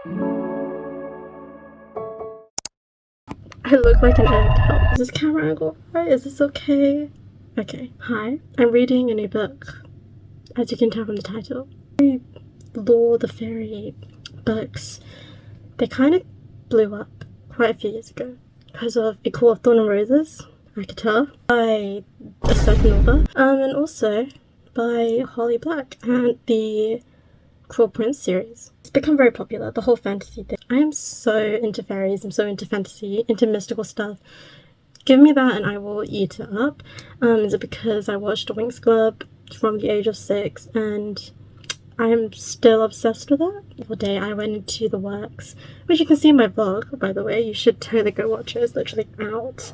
I look like an egg. Help. Is this camera angle right? Is this okay? Okay. Hi. I'm reading a new book, as you can tell from the title. Lord the Fairy books, they kind of blew up quite a few years ago because of A Court of Thorn and Roses, I could tell, by a certain author, and also by Holly Black and the Cruel Prince series. It's become very popular, the whole fantasy thing. I am so into fairies, I'm so into fantasy, into mystical stuff. Give me that and I will eat it up. Is it because I watched The Winx Club from the age of 6 and I'm still obsessed with it? One day I went into the works, which you can see in my vlog, by the way. You should totally go watch it, it's literally out.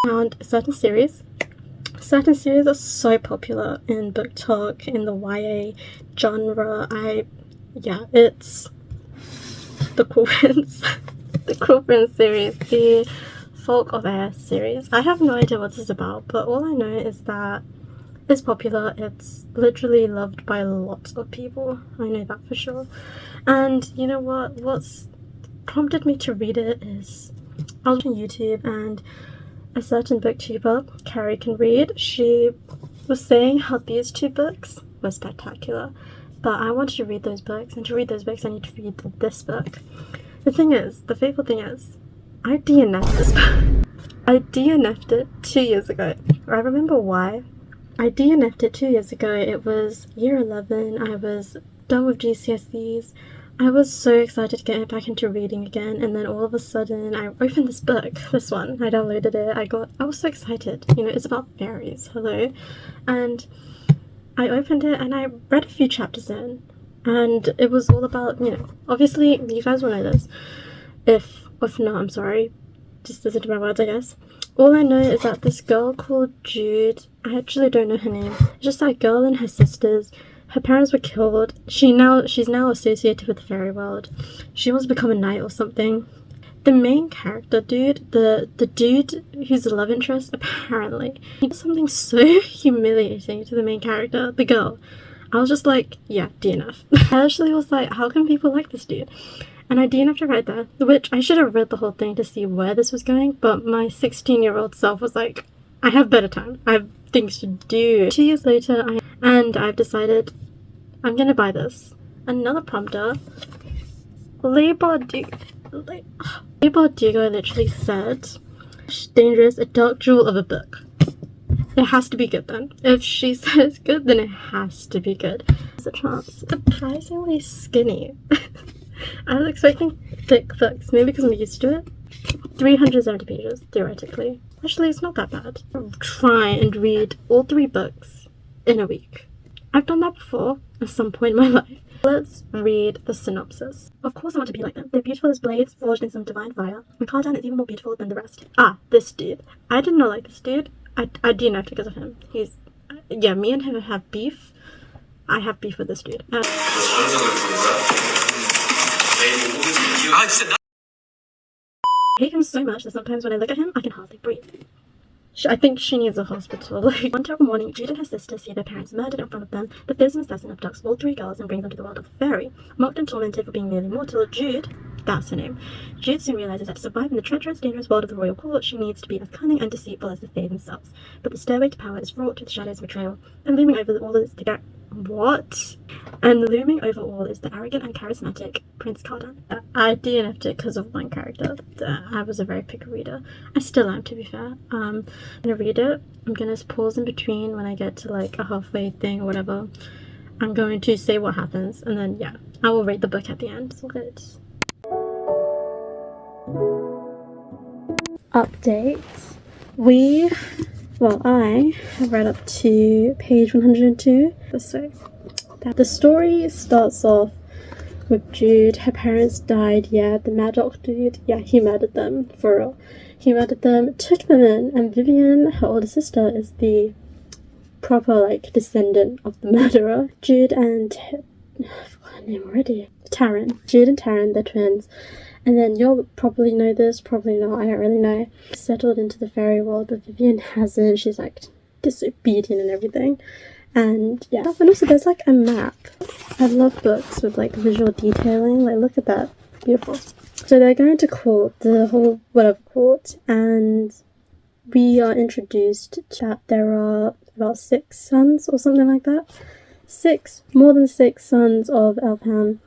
Found a certain series. Certain series are so popular in book talk, in the YA genre. Yeah, it's the Cruel Prince. The Cruel Prince series, the Folk of Air series. I have no idea what this is about, but all I know is that it's popular. It's literally loved by lots of people. I know that for sure. And you know what? What's prompted me to read it is I was on YouTube and a certain booktuber, Carrie Can Read, she was saying how these two books were spectacular. But I wanted to read those books, and to read those books I need to read this book. The thing is, the fateful thing is, I DNF'd this book. I DNF'd it 2 years ago. I remember why. I DNF'd it 2 years ago. It was year 11. I was done with GCSEs. I was so excited to get back into reading again, and then all of a sudden I opened this book, this one. I downloaded it. I was so excited. You know, it's about fairies. Hello. And I opened it and I read a few chapters in, and it was all about, you know, obviously you guys will know this. If not, I'm sorry. Just listen to my words, I guess. All I know is that this girl called Jude, I actually don't know her name. It's just that girl and her sisters. Her parents were killed. She's now associated with the fairy world. She wants to become a knight or something. The main character, dude, the dude who's the love interest, apparently, he does something so humiliating to the main character, the girl. I was just like, yeah, DNF. I actually was like, how can people like this dude? And I DNF'd right there, which I should have read the whole thing to see where this was going, but my 16-year-old self was like, I have better time. I have things to do. 2 years later, I've decided I'm gonna buy this. Another prompter, 𝙬𝙗𝙬𝓬 literally said, dangerous, a dark jewel of a book. It has to be good then. If she says it's good, then it has to be good. There's a chance. Surprisingly skinny. I was expecting thick books, maybe because I'm used to it. 370 pages, theoretically. Actually, it's not that bad. I'll try and read all 3 books in a week. I've done that before at some point in my life. Let's read the synopsis. Of course I want to be like them. They're beautiful as blades forged in some divine fire, and Cardan is even more beautiful than the rest. Ah, this dude. I did not like this dude. I DNF'd because of him. Yeah, me and him have beef. I have beef with this dude. I hate him so much that sometimes when I look at him, I can hardly breathe. I think she needs a hospital. One terrible morning, Jude and her sister see their parents murdered in front of them. The fearsome assassin abducts all 3 girls and brings them to the world of the fairy. Mocked and tormented for being nearly mortal, Jude, that's her name, Jude soon realizes that to survive in the treacherous, dangerous world of the royal court, she needs to be as cunning and deceitful as the Fae themselves. But the stairway to power is fraught with the shadows of betrayal, and looming over all is the arrogant and charismatic Prince Cardan. I DNF'd it because of one character. I was a very picky reader. I still am, to be fair. I'm gonna read it. I'm gonna pause in between when I get to like a halfway thing or whatever. I'm going to say what happens, and then yeah, I will rate the book at the end. So good. Update. I have read up to page 102. So the story starts off with Jude. Her parents died. Yeah, the Mad Dog dude. Yeah, he murdered them, for real. He murdered them, took them in, and Vivian, her older sister, is the proper like descendant of the murderer. Jude and I forgot her name already. Taryn. Jude and Taryn, they're twins. And then you'll probably know this, probably not, I don't really know. Settled into the fairy world, but Vivian hasn't. She's like disobedient and everything. And yeah, and also there's like a map. I love books with like visual detailing. Like, look at that, beautiful. So they're going to court, the whole whatever court, and we are introduced to that there are about 6 sons or something like that. More than 6 sons of 𝙘𝙚𝙚,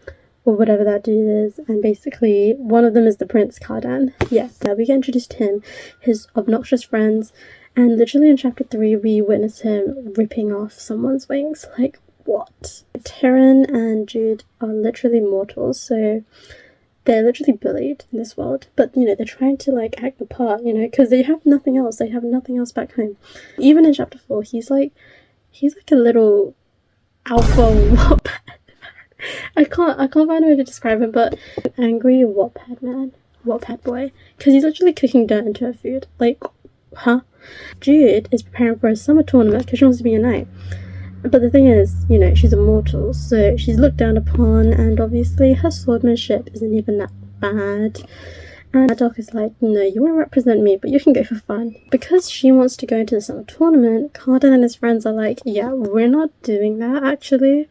or whatever that dude is, and basically one of them is the Prince Cardan. Yeah, we get introduced to him, his obnoxious friends, and literally in chapter 3 we witness him ripping off someone's wings. Like, what? 𝙬𝙗𝙗 and 𝙬𝙗𝙗 are literally mortals, so they're literally bullied in this world, but you know, they're trying to like act the part, you know, because they have nothing else. They have nothing else back home. Even in chapter 4, he's like a little alpha Wattpad. I can't find a way to describe him, but an angry Wattpad boy, because he's literally cooking dirt into her food. Like, huh? 𝙬𝙗𝙗 is preparing for a summer tournament because she wants to be a knight. But the thing is, you know, she's a mortal, so she's looked down upon, and obviously her swordsmanship isn't even that bad. And Doc is like, no, you won't represent me, but you can go for fun. Because she wants to go into the summer tournament, Cardan and his friends are like, yeah, we're not doing that, actually.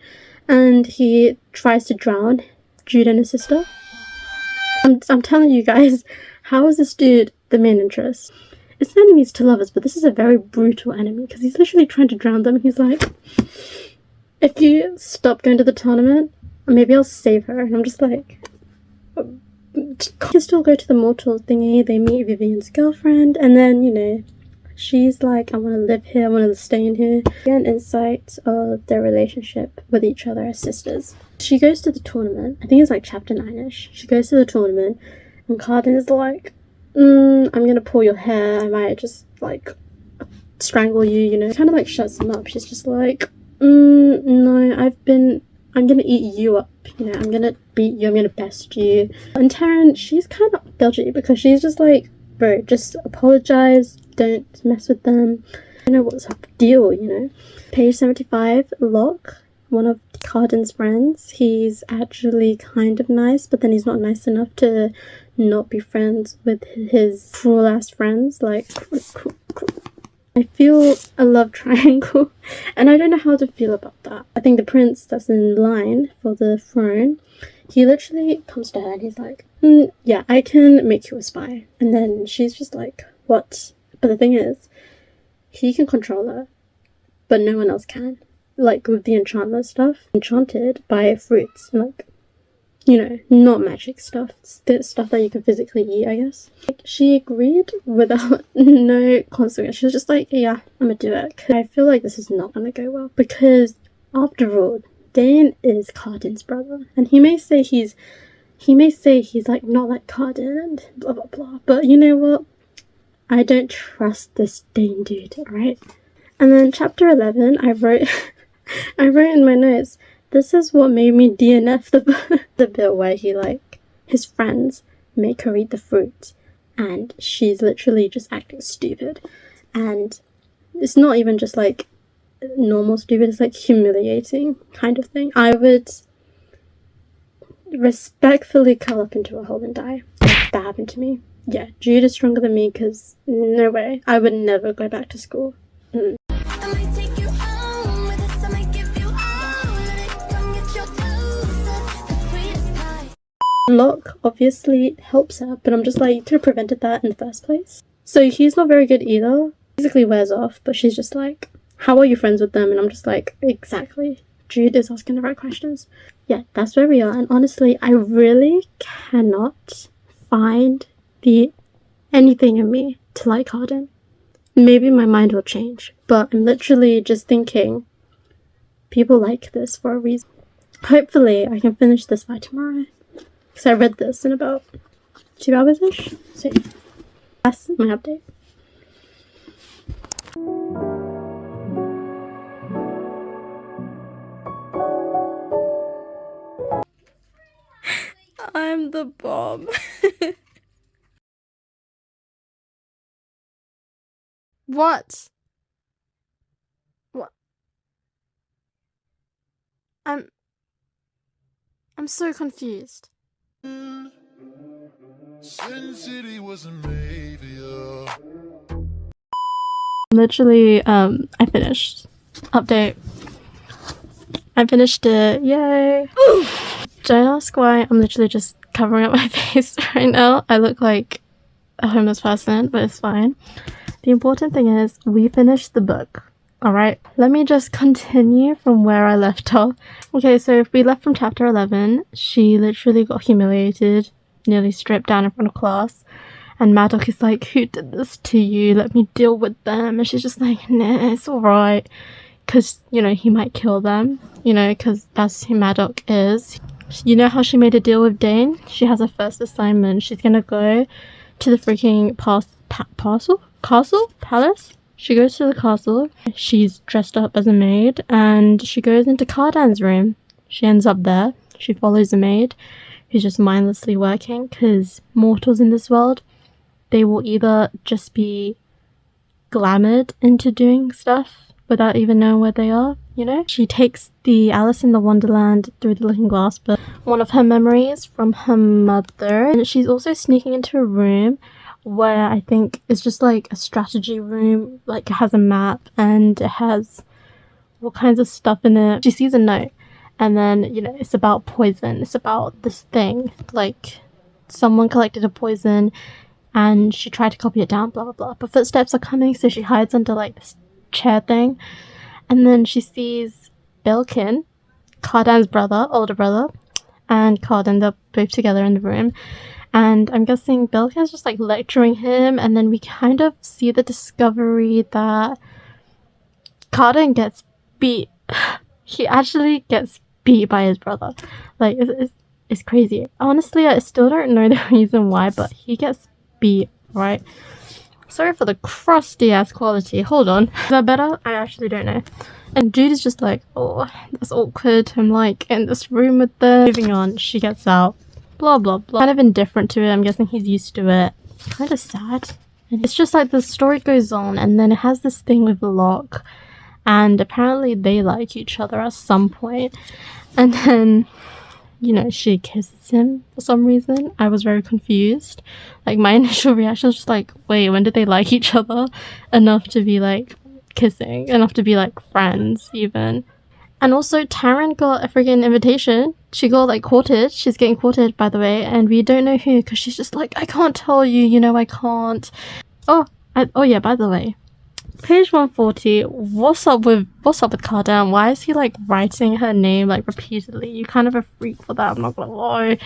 And he tries to drown 𝙬𝙗𝙗 and his sister. I'm telling you guys, how is this dude the main interest? It's enemies to lovers, but this is a very brutal enemy, because he's literally trying to drown them. He's like, if you stop going to the tournament, maybe I'll save her. And I'm just like, you can still go to the mortal thingy. They meet Vivian's girlfriend, and then, you know, she's like, I want to live here, I want to stay in here. Get an insight of their relationship with each other as sisters. She goes to the tournament, I think it's like chapter 9ish. She goes to the tournament, and Cardan is like, I'm gonna pull your hair, I might just like strangle you, you know. Kind of like shuts him up. She's just like, no, I'm gonna eat you up, you know, I'm gonna beat you, I'm gonna best you. And 𝙬𝙗𝙗, she's kind of dodgy, because she's just like, bro, just apologize, don't mess with them. I don't know what's up deal, you know. Page 75, Locke, one of Cardan's friends. He's actually kind of nice, but then he's not nice enough to not be friends with his cruel ass friends. Like, I feel a love triangle, and I don't know how to feel about that. I think the prince that's in line for the throne, he literally comes to her and he's like, yeah, I can make you a spy. And then she's just like, what? But the thing is, he can control her, but no one else can. Like with the enchantment stuff, enchanted by fruits, like, you know, not magic stuff. It's the stuff that you can physically eat, I guess. Like, she agreed without no consequence. She was just like, yeah, I'm gonna do it. I feel like this is not gonna go well, because after all, Dane is Cardan's brother, and he may say he's like not like Cardan and blah blah blah, but you know what? I don't trust this Dane dude, alright? And then chapter 11, I wrote in my notes, this is what made me DNF the bit where he, like, his friends make her eat the fruit, and she's literally just acting stupid. And it's not even just like normal stupid, it's like humiliating kind of thing. I would respectfully curl up into a hole and die if that happened to me. Yeah, 𝙬𝙗𝙗 is stronger than me, because no way, I would never go back to school. Locke obviously helps her, but I'm just like, you could have prevented that in the first place. So he's not very good either. Basically wears off, but she's just like, how are you friends with them? And I'm just like, exactly. 𝙬𝙗𝙗 is asking the right questions. Yeah, that's where we are. And honestly, I really cannot find anything in me to like Cardan. Maybe my mind will change, but I'm literally just thinking, people like this for a reason. Hopefully I can finish this by tomorrow, because I read this in about 2 hours-ish. So yeah, that's my update. I'm the bomb. What? What? I'm so confused. Sin City was a Literally, I finished. Update. I finished it. Yay! Don't ask why I'm literally just covering up my face right now. I look like a homeless person, but it's fine. The important thing is we finished the book. Alright, let me just continue from where I left off. Okay, so if we left from chapter 11, she literally got humiliated, nearly stripped down in front of class. And Maddox is like, who did this to you? Let me deal with them. And she's just like, nah, it's alright. Because, you know, he might kill them. You know, because that's who Maddox is. You know how she made a deal with Dane? She has her first assignment. She's gonna go to the freaking palace? She goes to the castle. She's dressed up as a maid. And she goes into Cardan's room. She ends up there. She follows the maid, who's just mindlessly working. Because mortals in this world, they will either just be glamoured into doing stuff without even knowing where they are, you know? She takes the Alice in the Wonderland through the Looking Glass book, one of her memories from her mother. And she's also sneaking into a room where I think it's just like a strategy room, like it has a map and it has all kinds of stuff in it. She sees a note and then, you know, it's about poison. It's about this thing, like someone collected a poison and she tried to copy it down, blah, blah, blah. But footsteps are coming, so she hides under, like, this chair thing. And then she sees Belkin, Cardan's brother, older brother, and Cardan, they're both together in the room. And I'm guessing Belkin's just, like, lecturing him. And then we kind of see the discovery that Cardan gets beat. He actually gets beat by his brother. Like, it's crazy. Honestly, I still don't know the reason why, but he gets beat, right? Sorry for the crusty ass quality. Hold on. Is that better? I actually don't know. And Jude is just like, oh, that's awkward. I'm like in this room with them. Moving on, she gets out. Blah, blah, blah. Kind of indifferent to it. I'm guessing he's used to it. Kind of sad. And it's just like the story goes on and then it has this thing with Locke. And apparently they like each other at some point. And then, you know, she kisses him for some reason. I was very confused. Like, my initial reaction was just like, wait, when did they like each other enough to be, like, kissing? Enough to be, like, friends, even. And also, Taryn got a friggin' invitation. She got, like, courted. She's getting courted, by the way. And we don't know who, because she's just like, I can't tell you, you know, I can't. Oh yeah, by the way. Page 140, what's up with Cardan? Why is he like writing her name like repeatedly? You're kind of a freak for that, I'm not gonna lie.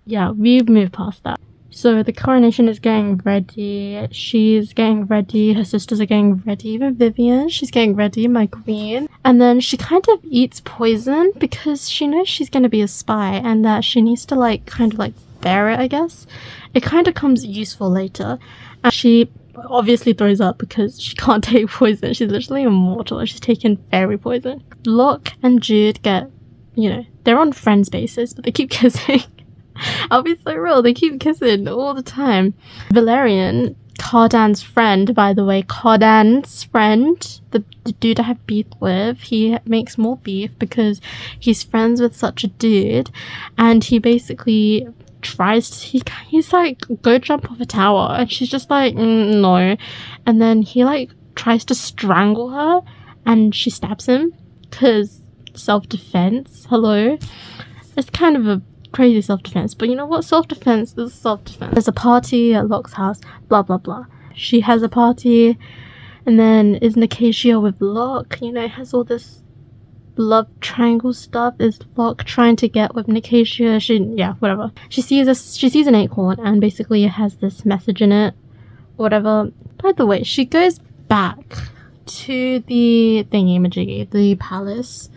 Yeah, we've moved past that. So the coronation is getting ready. She's getting ready. Her sisters are getting ready. Even Vivian, she's getting ready, my queen. And then she kind of eats poison because she knows she's gonna be a spy and that she needs to like kind of like bear it, I guess. It kind of comes useful later. And she obviously throws up because she can't take poison. She's literally immortal and she's taken fairy poison. Locke and Jude get, you know, they're on friends basis, but they keep kissing. I'll be so real, they keep kissing all the time. Valerian, Cardan's friend, by the way, Cardan's friend, the dude I have beef with, he makes more beef because he's friends with such a dude and he basically he's like, go jump off a tower, and she's just like, no. And then he like tries to strangle her and she stabs him because self-defense. Hello, it's kind of a crazy self-defense, but you know what, self-defense is self-defense. There's a party at Locke's house, blah blah blah. She has a party and then is Nicatia with Locke, you know, has all this love triangle stuff. Is Locke trying to get with Nicatia? Whatever. She sees an acorn and basically it has this message in it, whatever. By the way, she goes back to the thingy-majiggy, the palace,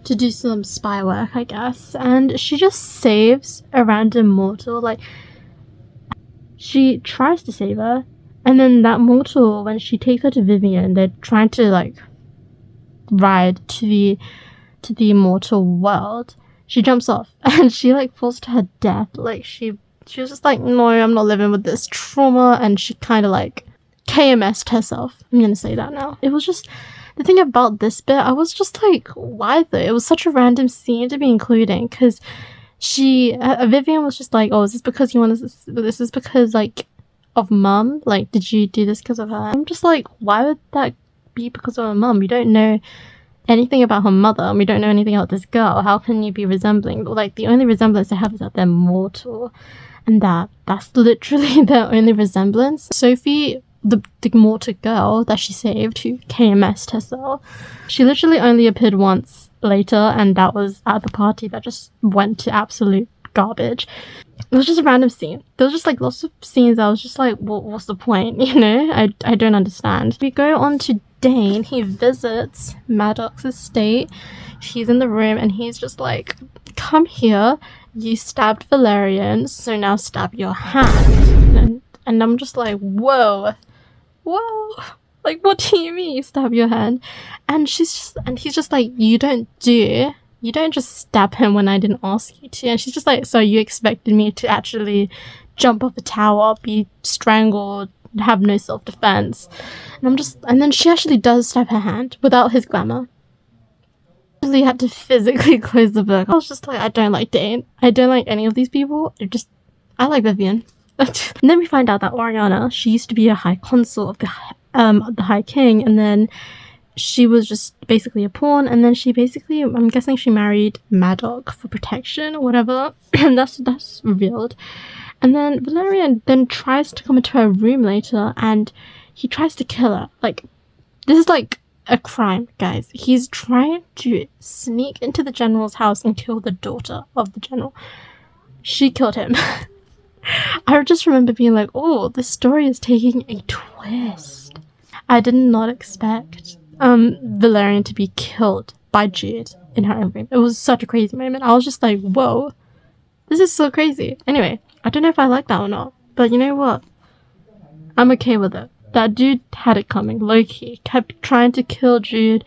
to do some spy work, I guess, and she just saves a random mortal. Like, she tries to save her, and then that mortal, when she takes her to Vivian, they're trying to like ride to the immortal world. She jumps off and she like falls to her death. Like she was just like, no, I'm not living with this trauma, and she kind of like KMS'd herself. I'm gonna say that now. It was just the thing about this bit, I was just like, why though? It was such a random scene to be including because Vivian was just like, oh, is this because you want this is because like of mum? Like, did you do this because of her? I'm just like, why would that be because of her mum? You don't know anything about her mother and we don't know anything about this girl, how can you be resembling? Like, the only resemblance they have is that they're mortal, and that's literally their only resemblance. Sophie, the mortal girl that she saved, who KMS'd herself, she literally only appeared once later, and that was at the party that just went to absolute garbage. It was just a random scene. There was just like lots of scenes I was just like, what's the point? You know, I don't understand. We go on to Dane. He visits Maddox's estate. She's in the room and he's just like, come here, you stabbed Valerian, so now stab your hand. And I'm just like, whoa, like, what do you mean you stab your hand? And he's just like, you don't just stab him when I didn't ask you to. And she's just like, so you expected me to actually jump off a tower, be strangled, have no self-defense? And then she actually does stab her hand without his glamour. She had to physically close the book. I was just like, I don't like Dane. I don't like any of these people. I like Vivian. And then we find out that Oriana, she used to be a high consort of the High King, and then she was just basically a pawn, and then she basically, I'm guessing she married Maddox for protection or whatever, and that's revealed. And then Valerian then tries to come into her room later, and he tries to kill her. Like, this is like a crime, guys. He's trying to sneak into the general's house and kill the daughter of the general. She killed him. I just remember being like, oh, this story is taking a twist. I did not expect Valerian to be killed by Jude in her own room. It was such a crazy moment. I was just like, whoa, this is so crazy. Anyway, I don't know if I like that or not, but you know what? I'm okay with it. That dude had it coming, low-key. Kept trying to kill Jude.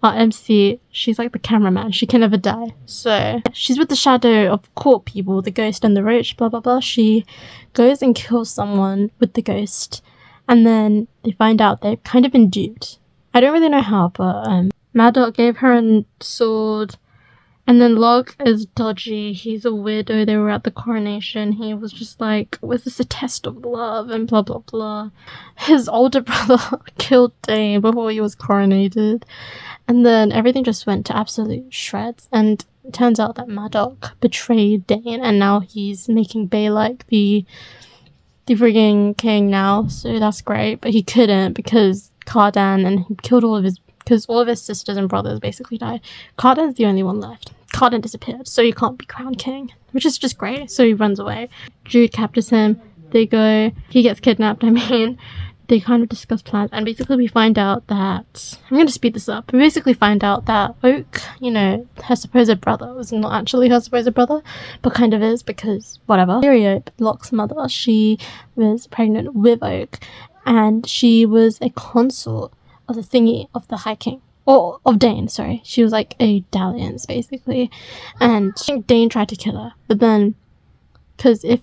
Our MC, she's like the cameraman. She can never die. So, she's with the shadow of court people, the ghost and the roach, blah, blah, blah. She goes and kills someone with the ghost. And then they find out they've kind of been duped. I don't really know how, but Maddox gave her a sword. And then Locke is dodgy. He's a weirdo. They were at the coronation. He was just like, was this a test of love? And blah, blah, blah. His older brother killed Dane before he was coronated. And then everything just went to absolute shreds. And it turns out that Maddox betrayed Dane. And now he's making Balak the frigging king now. So that's great. But he couldn't because Cardan, and he killed all of his sisters and brothers basically died. Cardan's the only one left. Cardan disappeared, so he can't be crowned king, which is just great. So he runs away. Jude captures him. He gets kidnapped, they kind of discuss plans, and basically we find out that, I'm going to speed this up, we basically find out that Oak, you know, her supposed brother was not actually her supposed brother, but kind of is, because whatever. Syria, Locke's mother, she was pregnant with Oak, and she was a consort of the thingy of the High King. Or of Dane, sorry. She was like a dalliance, basically. And I think Dane tried to kill her. But then, because if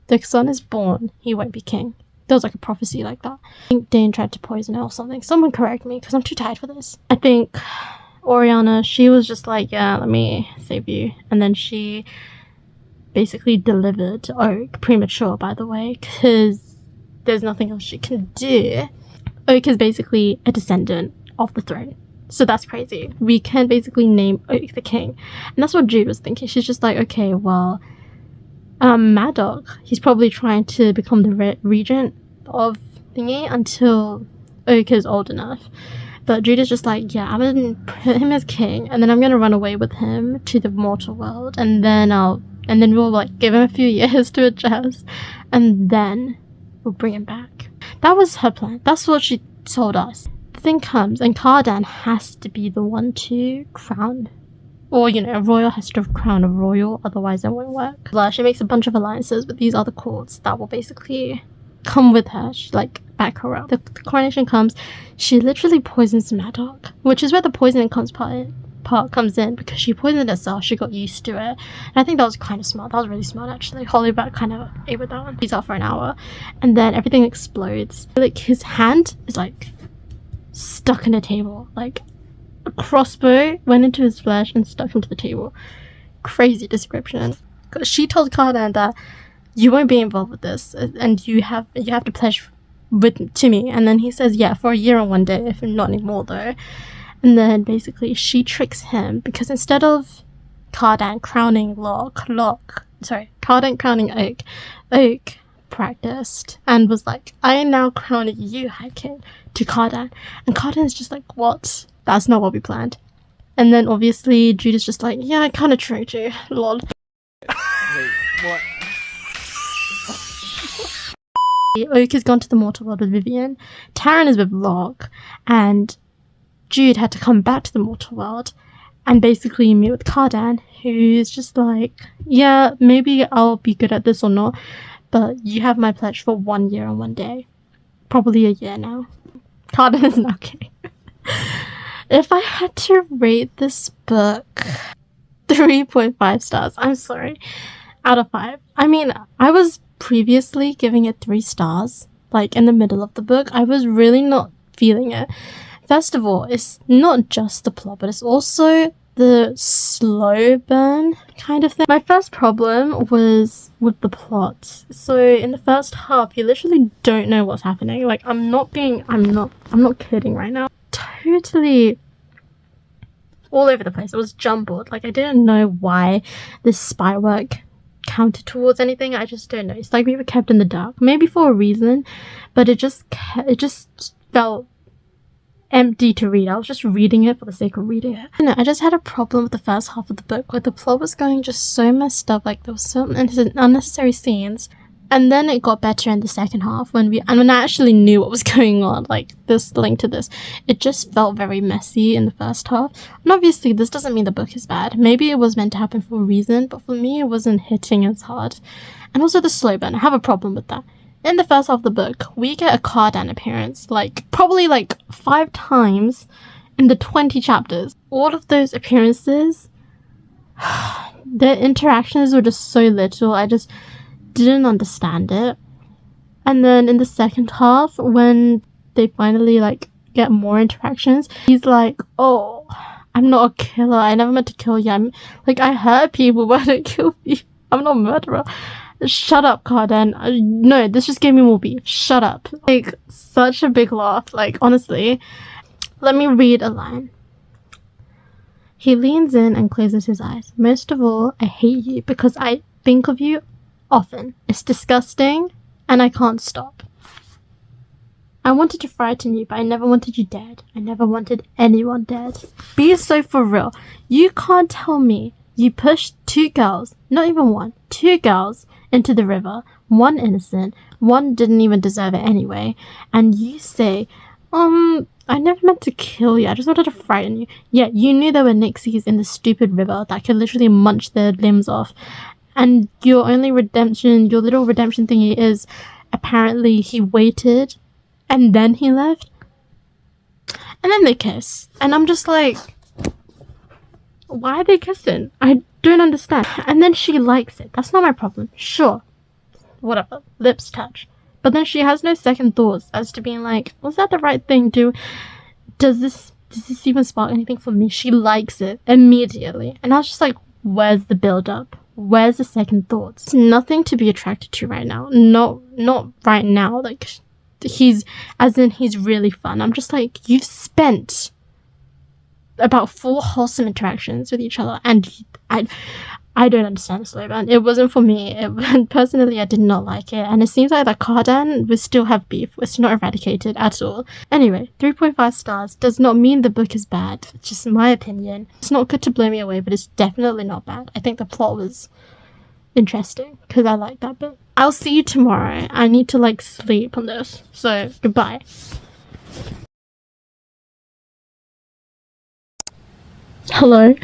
the son is born, he won't be king. There was like a prophecy like that. I think Dane tried to poison her or something. Someone correct me, because I'm too tired for this. I think Oriana, she was just like, yeah, let me save you. And then she basically delivered to Oak. Premature, by the way, because there's nothing else she can do. Oak is basically a descendant of the throne. So that's crazy. We can basically name Oak the king. And that's what Jude was thinking. She's just like, okay, well, Maddox, he's probably trying to become the regent of thingy until Oak is old enough. But Jude is just like, yeah, I'm gonna put him as king, and then I'm gonna run away with him to the mortal world, and then we'll like give him a few years to adjust, and then we'll bring him back. That was her plan. That's what she told us. The thing comes, and Cardan has to be the one to crown, or you know, a royal has to crown a royal, otherwise it won't work. She makes a bunch of alliances with these other courts that will basically come with her, back her up. The coronation comes, she literally poisons Maddox, which is where the poisoning part comes in, because she poisoned herself, she got used to it. And I think that was kind of smart. That was really smart, actually. Hollywood kind of ate with that one. He's out for an hour, and then everything explodes. Like, his hand is like stuck in a table. Like, a crossbow went into his flesh and stuck him to the table. Crazy description. Because she told Cardan that you won't be involved with this, and you have to pledge to me. And then he says, yeah, for a year and 1 day, if not anymore though. And then basically she tricks him because instead of Cardan crowning Cardan crowning Oak practiced and was like, I now crown you High King to Cardan. And Cardan is just like, what? That's not what we planned. And then obviously Jude is just like, yeah, I kind of tricked you, lol. Wait, what? Oak has gone to the mortal world with Vivian. Taryn is with Locke. And Jude had to come back to the mortal world and basically meet with Cardan, who's just like, yeah, maybe I'll be good at this or not, but you have my pledge for 1 year and 1 day. Probably a year now. Cardan is not king. If I had to rate this book 3.5 stars, I'm sorry, out of 5. I mean, I was previously giving it 3 stars, like in the middle of the book. I was really not feeling it. First of all, it's not just the plot, but it's also the slow burn kind of thing. My first problem was with the plot. So in the first half, you literally don't know what's happening. Like, I'm not kidding right now. Totally all over the place. It was jumbled. Like, I didn't know why this spy work counted towards anything. I just don't know. It's like we were kept in the dark. Maybe for a reason, but it just felt empty to read. I was just reading it for the sake of reading it. I just had a problem with the first half of the book where the plot was going just so messed up. Like, there was some unnecessary scenes, and then it got better in the second half when I actually knew what was going on, like this link to this. It just felt very messy in the first half. And obviously this doesn't mean the book is bad. Maybe it was meant to happen for a reason, but for me it wasn't hitting as hard. And also the slow burn, I have a problem with that. In the first half of the book, we get a Cardan appearance, probably 5 times in the 20 chapters. All of those appearances, their interactions were just so little. I just didn't understand it. And then in the second half, when they finally get more interactions, he's like, oh, I'm not a killer. I never meant to kill you. I hurt people, but I didn't kill you. I'm not a murderer. Shut up, Cardan. No, this just gave me more beef. Shut up. Such a big laugh. Honestly. Let me read a line. He leans in and closes his eyes. Most of all, I hate you because I think of you often. It's disgusting and I can't stop. I wanted to frighten you, but I never wanted you dead. I never wanted anyone dead. Be so for real. You can't tell me you pushed 2 girls, not even 1, 2 girls into the river, 1 innocent, 1 didn't even deserve it anyway, and you say, I never meant to kill you, I just wanted to frighten you. Yeah, you knew there were Nixies in the stupid river that could literally munch their limbs off, and your little redemption thingy is apparently he waited and then he left, and then they kiss, and I'm just like, why are they kissing? I don't understand. And then she likes it. That's not my problem. Sure. Whatever. Lips touch. But then she has no second thoughts as to being like, was that the right thing to... Does this even spark anything for me? She likes it immediately. And I was just like, where's the build-up? Where's the second thoughts? It's nothing to be attracted to right now. Not right now. He's really fun. I'm just like, you've spent about 4 wholesome interactions with each other, and I don't understand the slow burn. It wasn't for me. Personally, I did not like it, and it seems like that Cardan will still have beef. It's not eradicated at all. Anyway, 3.5 stars does not mean the book is bad. It's just my opinion. It's not good to blow me away, but it's definitely not bad. I think the plot was interesting because I like that bit. I'll see you tomorrow. I need to sleep on this, so goodbye. Hello.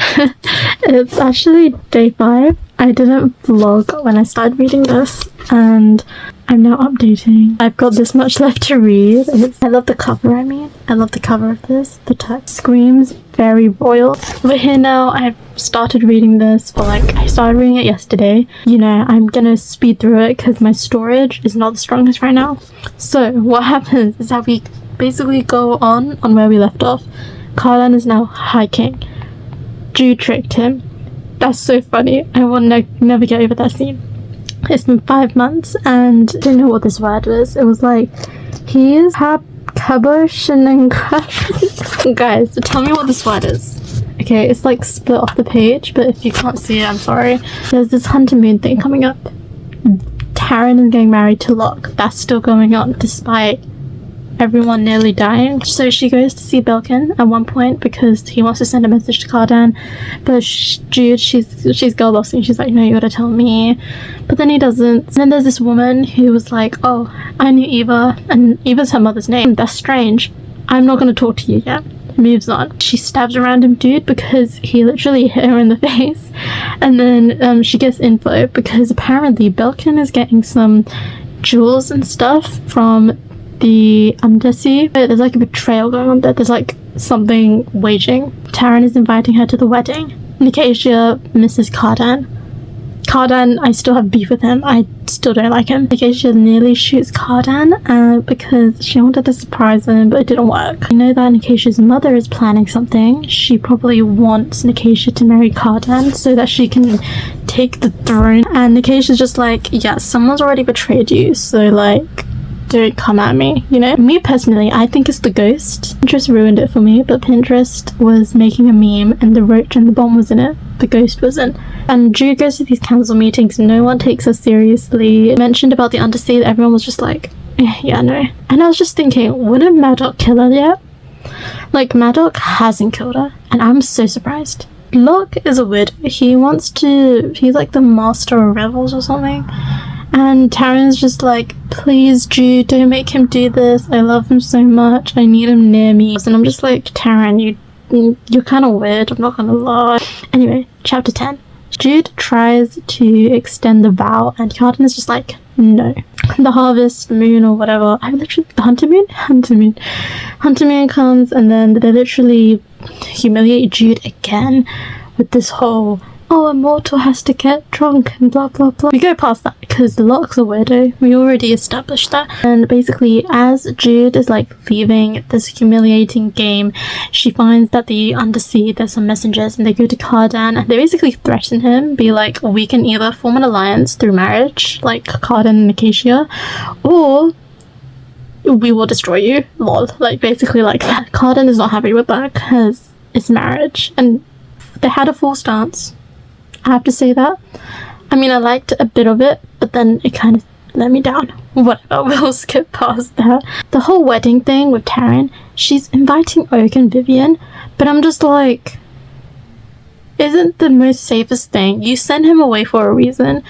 It's actually day 5. I didn't vlog when I started reading this, and I'm now updating. I've got this much left to read. I love the cover, I love the cover of this. The text screams very royal. We're here now. I've started reading this I started reading it yesterday. I'm gonna speed through it because my storage is not the strongest right now. So what happens is that we basically go on where we left off. Cardan is now High King. Jude tricked him. That's so funny. I will never get over that scene. It's been 5 months and I didn't know what this word was. It was he's 𝙩𝙝𝙚𝙚𝙙𝓬. Guys, tell me what this word is. Okay, it's like split off the page, but if you can't see it, I'm sorry. There's this hunter moon thing coming up. Taryn is getting married to Locke. That's still going on despite everyone nearly dying. So she goes to see Belkin at one point because he wants to send a message to Cardan, but Jude, she's girl bossing. She's like, no, you gotta tell me. But then he doesn't. And then there's this woman who was like, oh, I knew Eva, and Eva's her mother's name. That's strange. I'm not gonna talk to you yet. Moves on. She stabs a random dude because he literally hit her in the face, and then she gets info because apparently Belkin is getting some jewels and stuff from the undersea. There's like a betrayal going on there. There's like something waging. Taryn is inviting her to the wedding. Nicasia misses Cardan. Cardan, I still have beef with him. I still don't like him. Nicasia nearly shoots Cardan because she wanted to surprise him, but it didn't work. I know that Nicasia's mother is planning something. She probably wants Nicasia to marry Cardan so that she can take the throne. And Nicasia's just like, yeah, someone's already betrayed you, so like, don't come at me, you know? Me personally, I think it's the ghost. Pinterest ruined it for me, but Pinterest was making a meme and the roach and the bomb was in it. The ghost wasn't. And Jude goes to these council meetings, no one takes her seriously. Mentioned about the undersea, everyone was just like, yeah, no. And I was just thinking, wouldn't Maddox kill her yet? Like, Maddox hasn't killed her, and I'm so surprised. Locke is a weird. He's like the master of rebels or something. And Taryn's just like, please, Jude, don't make him do this. I love him so much. I need him near me. And I'm just like, Taryn, you're kind of weird. I'm not gonna lie. Anyway, chapter 10. Jude tries to extend the vow, and Cardan is just like, no. The harvest moon or whatever. The hunter moon comes, and then they literally humiliate Jude again with this whole, oh, a mortal has to get drunk and blah blah blah. We go past that because Locke's a weirdo. We already established that. And basically, as Jude is like leaving this humiliating game, she finds that the undersea, there's some messengers, and they go to Cardan and they basically threaten him, be like, we can either form an alliance through marriage, like Cardan and Nicasia, or we will destroy you. Lol. Like basically like that. Cardan is not happy with that because it's marriage, and they had a full stance. I have to say that. I mean, I liked a bit of it, but then it kind of let me down. Whatever, we'll skip past that. The whole wedding thing with Taryn, she's inviting Oak and Vivian, but I'm just like, isn't the most safest thing, you send him away for a reason,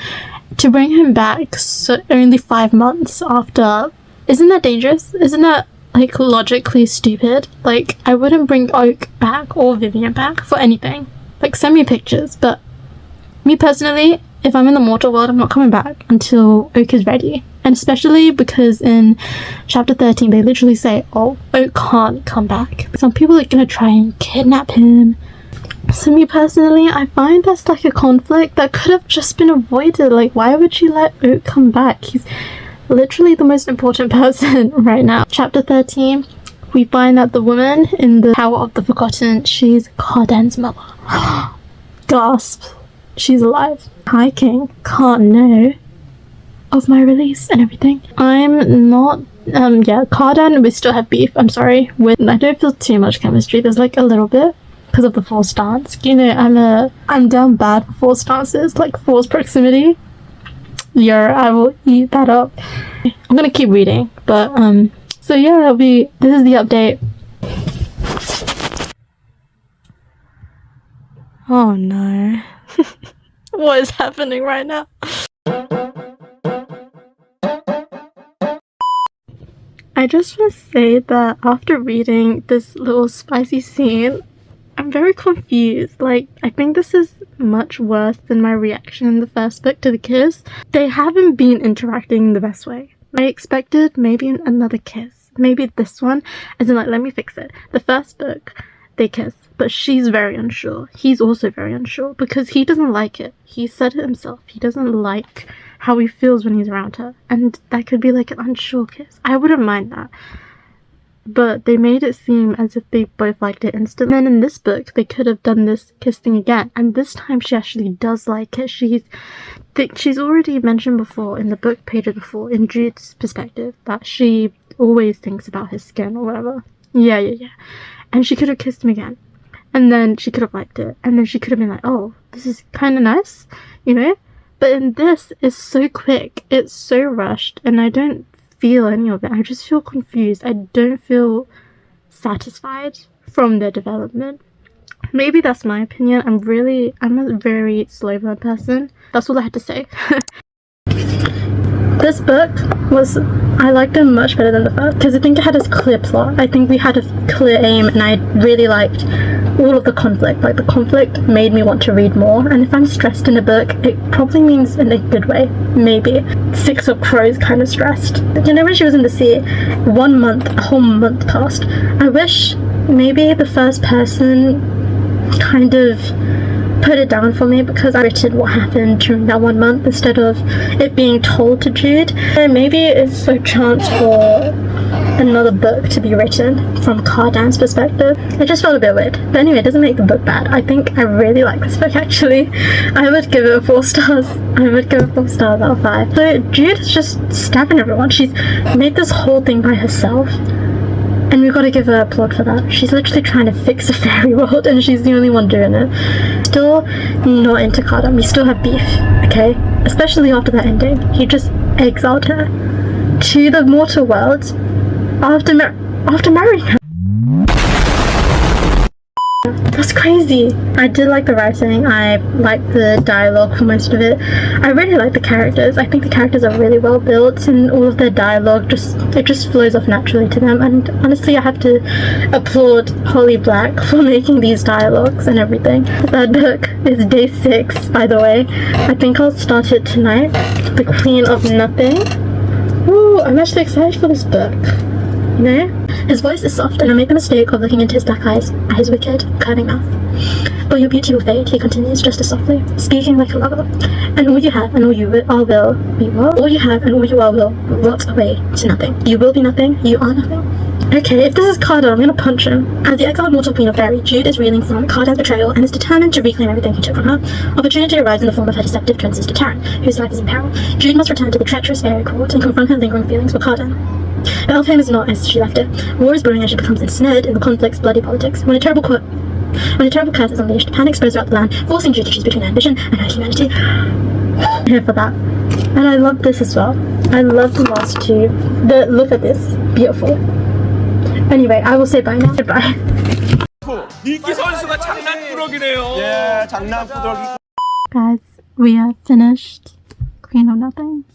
to bring him back so only 5 months after, isn't that dangerous? Isn't that like logically stupid? Like, I wouldn't bring Oak back or Vivian back for anything. Like, send me pictures, but me personally, if I'm in the mortal world, I'm not coming back until Oak is ready. And especially because in chapter 13, they literally say, oh, Oak can't come back. Some people are gonna try and kidnap him. So me personally, I find that's like a conflict that could have just been avoided. Like, why would you let Oak come back? He's literally the most important person right now. Chapter 13, we find that the woman in the Tower of the Forgotten, she's Cardan's mother. Gasp. She's alive. Hi, King. Can't know of my release and everything. I'm not, Cardan, we still have beef. I'm sorry. I don't feel too much chemistry. There's like a little bit because of the forced stance. You know, I'm down bad for forced stances, like forced proximity. Yeah, I will eat that up. I'm gonna keep reading, but, so yeah, this is the update. Oh no. What is happening right now? I just want to say that after reading this little spicy scene, I'm very confused. Like, I think this is much worse than my reaction in the first book to the kiss. They haven't been interacting in the best way. I expected maybe another kiss. Maybe this one, as in like, let me fix it. The first book, they kiss, but she's very unsure. He's also very unsure because he doesn't like it. He said it himself. He doesn't like how he feels when he's around her. And that could be like an unsure kiss. I wouldn't mind that. But they made it seem as if they both liked it instantly. And then in this book, they could have done this kiss thing again. And this time she actually does like it. She's already mentioned before in the book pages before, in Jude's perspective, that she always thinks about his skin or whatever. Yeah. And she could have kissed him again. And then she could have liked it. And then she could have been like, oh, this is kind of nice, you know? But in this, it's so quick. It's so rushed. And I don't feel any of it. I just feel confused. I don't feel satisfied from their development. Maybe that's my opinion. I'm a very slow burn person. That's all I had to say. This book I liked it much better than the first, because I think it had a clear plot. I think we had a clear aim, and I really liked all of the conflict. Like, the conflict made me want to read more, and if I'm stressed in a book, it probably means in a good way. Maybe. Six of Crows kind of stressed. You know, when she was in the sea, 1 month, a whole month passed. I wish maybe the first person kind of put it down for me, because I written what happened during that 1 month instead of it being told to Jude. And maybe it's a chance for another book to be written from Cardan's perspective. It just felt a bit weird. But anyway, it doesn't make the book bad. I think I really like this book, actually. I would give it 4 stars. I would give it 4 stars out of 5. So Jude is just stabbing everyone. She's made this whole thing by herself. And we've got to give her a plug for that. She's literally trying to fix a fairy world, and she's the only one doing it. Still not into Cardan. We still have beef, okay? Especially after that ending. He just exiled her to the mortal world after marrying her. That's crazy. I did like the writing. I liked the dialogue for most of it. I really like the characters. I think the characters are really well built, and all of their dialogue just flows off naturally to them. And honestly, I have to applaud Holly Black for making these dialogues and everything. The third book is day 6, by the way. I think I'll start it tonight. The Queen of Nothing. Ooh, I'm actually excited for this book. You know? His voice is soft, and I make the mistake of looking into his black eyes at his wicked, curving mouth. But your beauty will fade, he continues just as softly, speaking like a lover. And all you have and all you are will be what? All you have and all you are will rot away to nothing. You will be nothing, you are nothing. Okay, if this is Cardan, I'm gonna punch him. As the exiled mortal queen of fairy, Jude is reeling from Cardan's betrayal and is determined to reclaim everything he took from her. Opportunity arrives in the form of her deceptive twin sister Taryn, whose life is in peril. Jude must return to the treacherous fairy court and confront her lingering feelings for Cardan. But Elfheim is not as she left it. War is brewing and she becomes ensnared in the conflict's bloody politics. When a terrible curse is unleashed, panic spreads throughout the land, forcing Jude to choose between her ambition and her humanity. I'm here for that. And I love this as well. I love the last 2. Look at this. Beautiful. Anyway, I will say bye now. Goodbye. Guys, we are finished Queen of Nothing.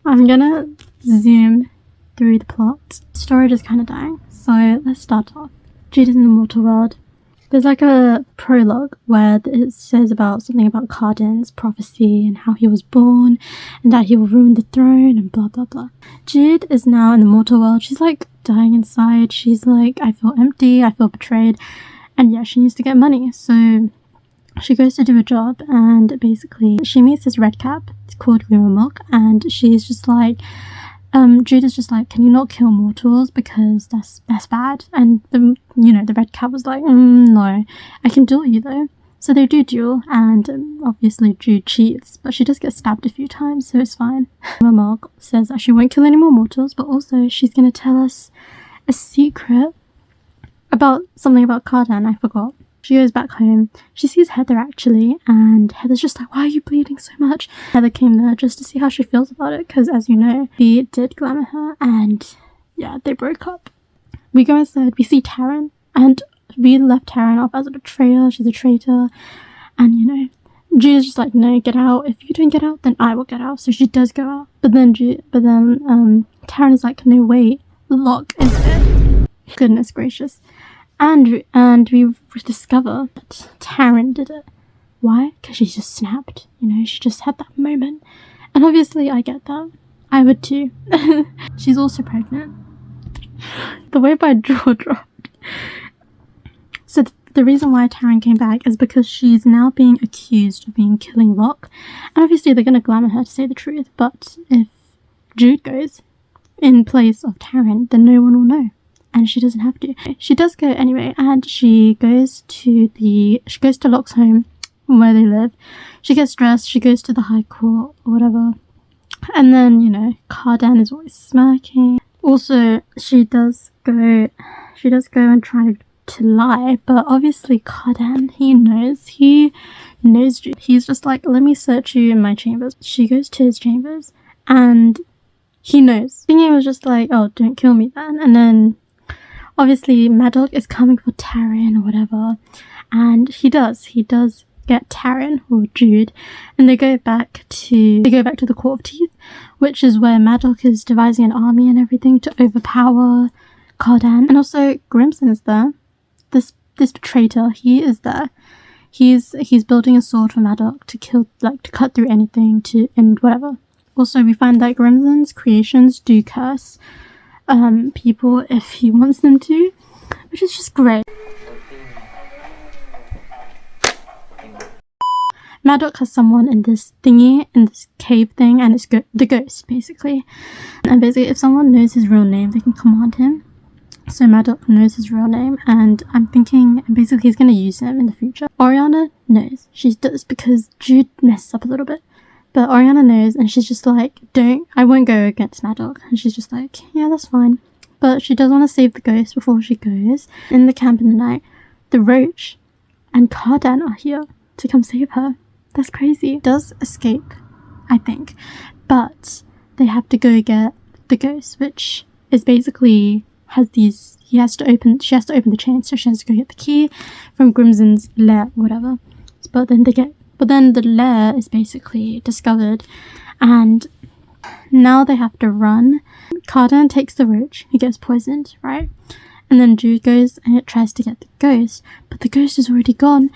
I'm gonna zoom through the plot. Storage is kind of dying, so let's start off. Jude is in the mortal world. There's like a prologue where it says about something about Cardan's prophecy and how he was born and that he will ruin the throne and blah blah blah. Jude is now in the mortal world. She's like dying inside. She's like, I feel empty, I feel betrayed, and yeah, she needs to get money. So she goes to do a job, and basically she meets this red cap called 𝓲𝓪𝓪𝓂, and she's just like, Jude is just like, can you not kill mortals because that's bad? And the red cap was like, no, I can duel you though. So they do duel, and obviously Jude cheats, but she does get stabbed a few times, so it's fine. 𝓲𝓪𝓪𝓂 says that she won't kill any more mortals, but also she's gonna tell us a secret about something about Cardan. I forgot. She goes back home. She sees Heather actually, and Heather's just like, why are you bleeding so much? Heather came there just to see how she feels about it, because as you know, he did glamour her, and yeah, they broke up. We go inside, we see Taryn, and we left Taryn off as a betrayer. She's a traitor, and Jude is just like, no, get out. If you don't get out, then I will get out. So she does go out, but then Taryn is like, no, wait, Locke is dead. Goodness gracious. And we discover that Taryn did it. Why? Because she just snapped. She just had that moment. And obviously I get that. I would too. She's also pregnant. The way my jaw dropped. So the reason why Taryn came back is because she's now being accused of killing Locke. And obviously they're going to glamour her to say the truth. But if Jude goes in place of Taryn, then no one will know. And she doesn't have to. She does go anyway, and she goes to Locke's home where they live. She gets dressed, she goes to the high court or whatever. And then, Cardan is always smirking. Also, she does go and try to lie, but obviously Cardan, he knows Jude. He's just like, let me search you in my chambers. She goes to his chambers and he knows. Thinking was just like, oh, don't kill me then. And then obviously 𝑚ad𝙗𝑘 is coming for 𝙬𝓚 or whatever, and he does get 𝙬𝓚 or Jude, and they go back to the Court of Teeth, which is where 𝑚ad𝙗𝑘 is devising an army and everything to overpower Cardan. And also 𝑔rimston is there. This traitor, he is there. He's building a sword for 𝑚ad𝙗𝑘 to kill, like, to cut through anything, to and whatever. Also, we find that 𝑔rimston's creations do curse people if he wants them to, which is just great. 𝑚ad𝙗𝑘 has someone in this thingy, in this cave thing, and it's the ghost, basically. And basically, if someone knows his real name, they can command him. So 𝑚ad𝙗𝑘 knows his real name, and I'm thinking basically he's going to use him in the future. Oriana knows. She does because Jude messes up a little bit. But Oriana knows, and she's just like, I won't go against 𝑚ad𝙗𝑘. And she's just like, yeah, that's fine. But she does want to save the ghost before she goes. In the camp in the night, the Roach and Cardan are here to come save her. That's crazy. She does escape, I think. But they have to go get the ghost, which is basically she has to open the chain, so she has to go get the key from 𝑔rimston's lair, whatever. But then the lair is basically discovered, and now they have to run. Cardan takes the Roach, he gets poisoned, right? And then Jude goes and it tries to get the ghost, but the ghost is already gone,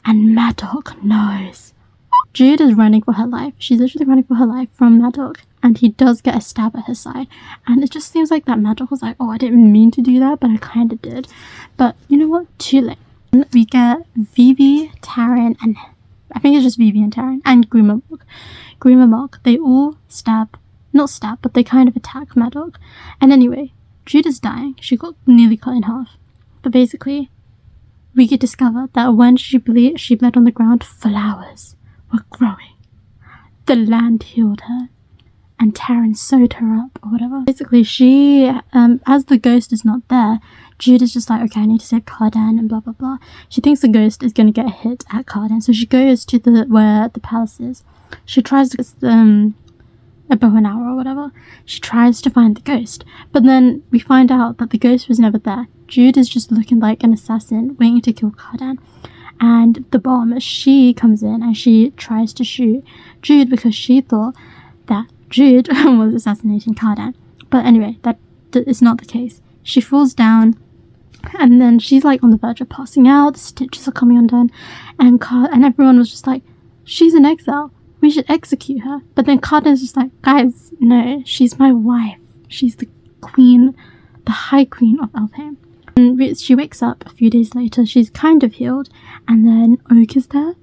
and 𝑚ad𝙗𝑘 knows. Jude is running for her life. She's literally running for her life from 𝑚ad𝙗𝑘, and he does get a stab at her side. And it just seems like that 𝑚ad𝙗𝑘 was like, oh, I didn't mean to do that, but I kind of did. But you know what? Too late. We get Vivi, 𝙬𝓚, and I think it's just Vivi and 𝙬𝓚, and 𝑔rimmer_mork. They all not stab, but they kind of attack 𝑚ad𝙗𝑘. And anyway, Jude is dying. She got nearly cut in half. But basically, we get discovered that when she bled on the ground, flowers were growing. The land healed her, and 𝙬𝓚 sewed her up, or whatever. Basically, she, as the ghost is not there, Jude is just like, okay, I need to save Cardan, and blah, blah, blah. She thinks the ghost is going to get a hit at Cardan, so she goes to where the palace is. She tries to get a bow and arrow or whatever. She tries to find the ghost, but then we find out that the ghost was never there. Jude is just looking like an assassin waiting to kill Cardan. And the bomb, she comes in and she tries to shoot Jude because she thought that Jude was assassinating Cardan. But anyway, that is not the case. She falls down, and then she's like on the verge of passing out. The stitches are coming undone, and everyone was just like, she's in exile. We should execute her. But then Cardan's just like, guys, no, she's my wife. She's the queen, the high queen of 𝑙fheim. And she wakes up a few days later. She's kind of healed, and then Oak is there,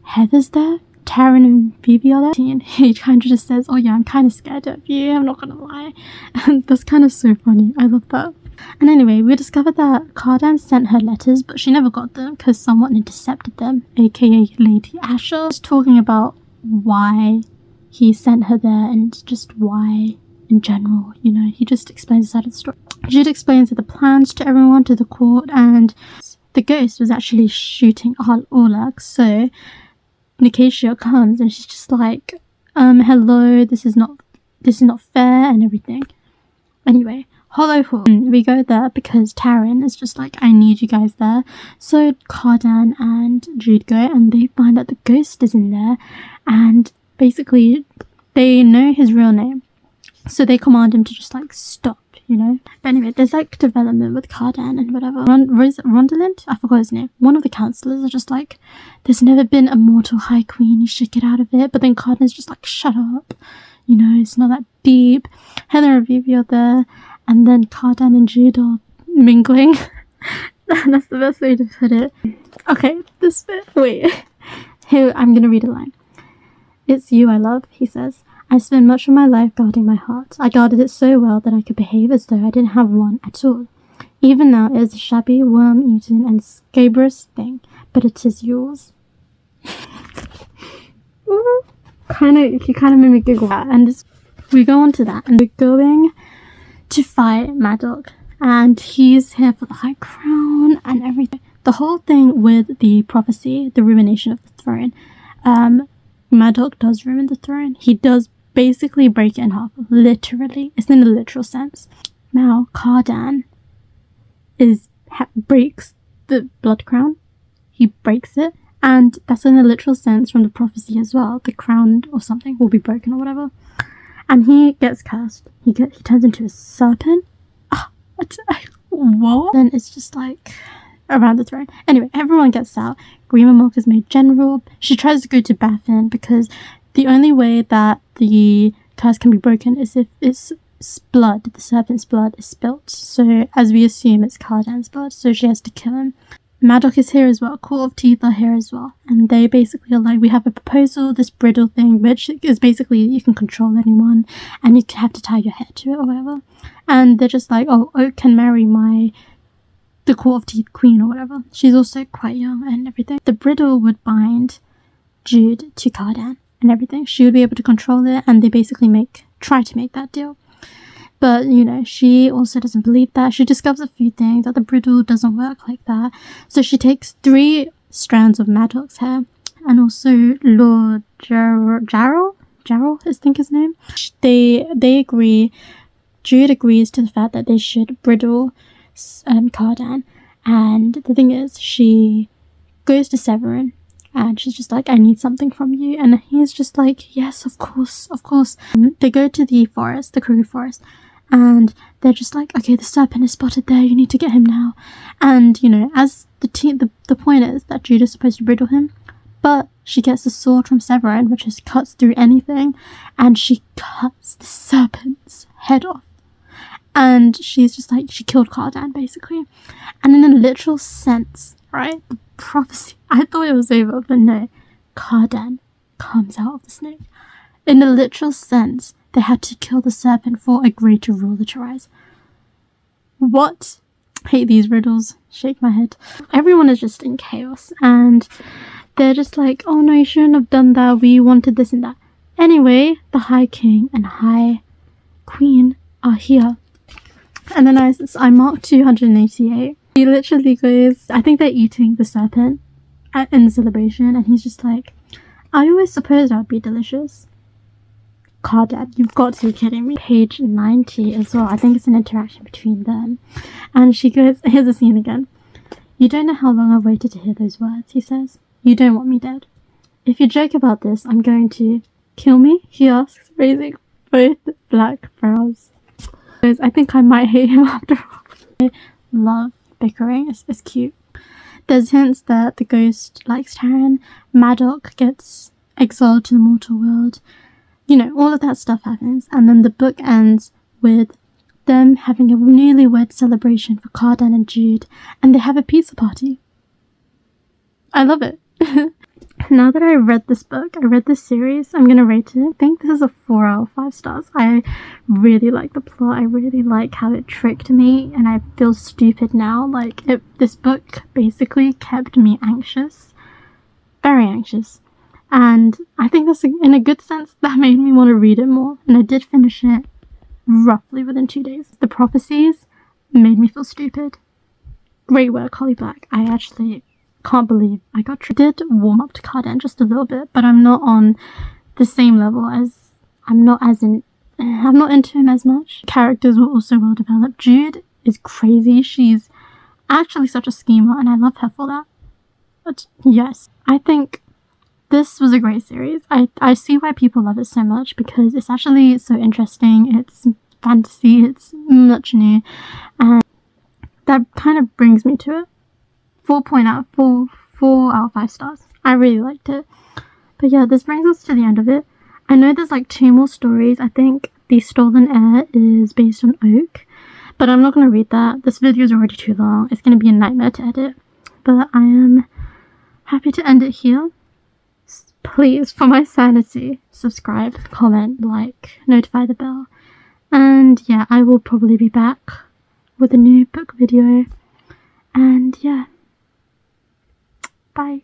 Heather's there, 𝙬𝓚 and Vivi are there. And he kind of just says, oh yeah, I'm kind of scared of you, I'm not gonna lie. And that's kind of so funny. I love that. And anyway, we discovered that Cardan sent her letters, but she never got them because someone intercepted them, aka Lady Asher. Just talking about why he sent her there and just why in general, you know, he just explains the side of the story. Jude explains the plans to everyone, to the court, and the ghost was actually shooting Orlac. So Nicatia comes and she's just like, hello, this is not fair and everything. Anyway, Hollow Hall. We go there because 𝙬𝓚 is just like, I need you guys there. So Cardan and Jude go, and they find that the ghost is in there, and basically they know his real name, so they command him to just like stop, you know. But anyway, there's like development with Cardan and whatever. Rondalind, I forgot his name. One of the counselors are just like, there's never been a mortal high queen, you should get out of it. But then Cardan's just like, shut up, you know, it's not that deep. Heather and Vivi are there, and then Cardan and Jude are mingling. That's the best way to put it. Okay, this bit, wait. Here, I'm gonna read a line. It's you I love, he says. I spent much of my life guarding my heart. I guarded it so well that I could behave as though I didn't have one at all. Even now it is a shabby, worm-eaten and scabrous thing, but it is yours. He kind of made me giggle. And we go on to that, and we're going to fight 𝙪𝙑, and he's here for the High Crown and everything. The whole thing with the prophecy, the ruination of the throne, 𝙪𝙑 does ruin the throne. He does basically break it in half, literally. It's in a literal sense. Now, Cardan breaks the blood crown. He breaks it, and that's in a literal sense from the prophecy as well. The crown or something will be broken or whatever. And he gets cursed. He turns into a serpent. What? Then it's just like around the throne. Anyway, everyone gets out. 𝑢𝓲𝓪𝓂 is made general. She tries to go to Bathin because the only way that the curse can be broken is if it's blood, the serpent's blood, is spilt. So as we assume, it's Cardan's blood, so she has to kill him. 𝙪𝙑 is here as well. 𝐾𝑆 of Teeth are here as well. And they basically are like, we have a proposal, this bridle thing, which is basically you can control anyone and you have to tie your hair to it or whatever. And they're just like, oh, Oak can marry the 𝐾𝑆 of Teeth queen or whatever. She's also quite young and everything. The bridle would bind Jude to Cardan and everything. She would be able to control it, and they basically try to make that deal. But, you know, she also doesn't believe that. She discovers a few things, that the bridle doesn't work like that. So she takes 3 strands of 𝙪𝙑's hair, and also 𝓢𝓽𝓪𝓂, I think his name. They agree, Jude agrees to the fact that they should bridle Cardan. And the thing is, she goes to 𝓶𝓾𝓼𝓲𝓬, and she's just like, I need something from you. And he's just like, yes, of course. They go to the forest, the Congo forest, and they're just like, okay, the serpent is spotted there, you need to get him now. And, you know, as the point is that Jude is supposed to bridle him, but she gets a sword from 𝓶𝓾𝓼𝓲𝓬, which just cuts through anything, and she cuts the serpent's head off. And she's just like, she killed Cardan, basically. And in a literal sense, right, the prophecy, I thought it was over, but no, Cardan comes out of the snake. In a literal sense, they had to kill the serpent for a greater ruler to rise. What? Hate these riddles. Shake my head. Everyone is just in chaos, and they're just like, oh no, you shouldn't have done that, we wanted this and that. Anyway, the High King and High Queen are here. And then I marked 288. He literally goes, I think they're eating the serpent in the celebration, and he's just like, I always supposed that would be delicious. Cardan, you've got to be kidding me. Page 90 as well. I think it's an interaction between them. And she goes, here's the scene again. You don't know how long I've waited to hear those words, he says. You don't want me dead. If you joke about this, I'm going to kill me, he asks, raising both black brows. I think I might hate him after all. I love bickering. It's cute. There's hints that the ghost likes Taryn. 𝙪𝙑 gets exiled to the mortal world. You know, all of that stuff happens. And then the book ends with them having a newlywed celebration for Cardan and Jude. And they have a pizza party. I love it. Now that I read this book, I read this series, I'm going to rate it. I think this is a 4 out of 5 stars. I really like the plot. I really like how it tricked me, and I feel stupid now. Like, this book basically kept me anxious. Very anxious. And I think that's, in a good sense, that made me want to read it more. And I did finish it roughly within 2 days. The prophecies made me feel stupid. Great work, Holly Black. I actually can't believe I got did warm up to Cardan just a little bit, but I'm not on the same level as I'm not into him as much. Characters were also well developed. Jude is crazy. She's actually such a schemer, and I love her for that. But yes, I think this was a great series. I see why people love it so much, because it's actually so interesting. It's fantasy, it's much new, and that kind of brings me to it. 4 out of 5 stars. I really liked it. But yeah, this brings us to the end of it. I know there's like 2 more stories. I think the Stolen Heir is based on Oak, but I'm not going to read that. This video is already too long. It's going to be a nightmare to edit. But I am happy to end it here. Please, for my sanity, subscribe, comment, like, notify the bell. And yeah, I will probably be back with a new book video. And yeah. Bye.